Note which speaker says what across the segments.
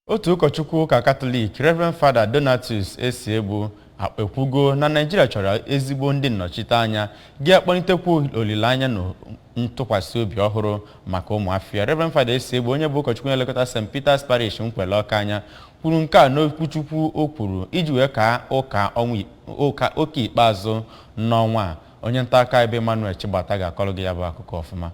Speaker 1: Otu ụkọchukwu ụka Katọlik Reverend Father Donatus Esiegbu ekwugo na Naịjirịa chọrọ ezigbo ndị nnọchiteanya ga-akpọlitekwu olileanya na ntụkwasị obi ọhụrụ maka ụmụafọ. Reverend Father Esiegbu, onye bụ ụkọchukwu na-elekọta St. Peter's Parish Nkwele Ọka anya, kwuru nke a n'okwuchukwu o kwuru iji wee ka oke ikpeazụ n'ọnwa a. Onye nta aka ebe Emmanuel Chigbata ga-akọrọ gị ya bụ akụkọ ọfụma.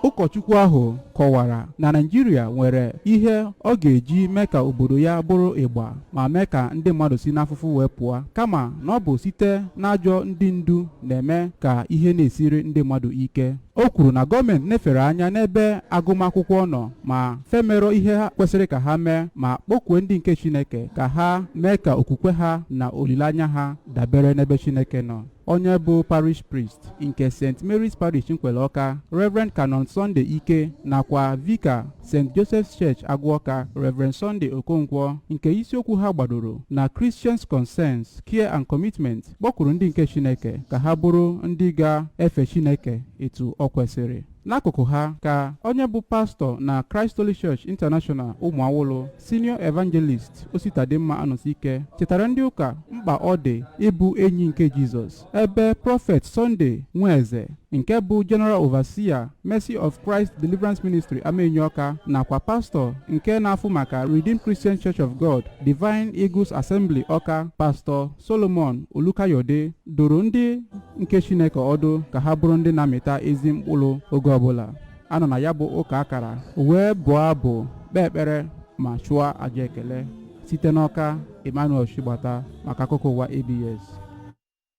Speaker 2: Ụkọchukwu ahụ kọwara na Naịjirịa nwere ihe ọ ga-eji mee ka obodo ya bụrụ ịgba ma mee ka ndị mmadụ si n'afụfụ wee pụọ, kama na ọ bụ site n'ajọ ndị ndu na-eme ka ihe na-esiri ndị mmadụ ike. O kwuru na gọọmenti nefere anya n'ebe agụmakwụkwọ nọ ma femerọ ihe ha kwesịrị ka ha mee ma kpọkwuo ndị nke Chineke ka ha mee ka okwukwe ha na olileanya ha dabere n'ebe Chineke nọ. Onye bụ parish priest nke St. Mary's Parish Nkwele Ọka, Reverend Canon Sunday Ike, nakwa Vicar St. Joseph's Church Agwala, Reverend Sunday Okonkwo, nke isiokwu ha gbadoro na Christians Concerns, Care and Commitment, kpọkwuru ndị nke Chineke ka ha bụrụ ndị ga-efe Chineke etu ọ kwesịrị. N'akụkụ ha ka onye bụ pastọ na Christ Holy Church International Ụmụawụlụ, Senior Evangelist Ositadimma Anọsike, chetara ndị ụka mkpa ọ dị ịbụ enyi nke Jizọs, ebe Prophet Sunday Nweze nke bụ General Overseer Mercy of Christ Deliverance Ministry Amenyoka, nakwa pastọ nke na-afụ maka Redeemed Christian Church of God Divine Eagles Assembly Ọka, Pastor Solomon Olukayode, doro ndị nke Chineke ọdụ ka ha bụrụ ndị na-amịta ezi mkpụrụ oge ọbụla anọ na ya bụ ụka akara wee bụọ abụ, kpee ekpere ma chụọ aja ekele. Site n'Ọka, Emmanuel Chigbata maka akụkọ ụwa ABS.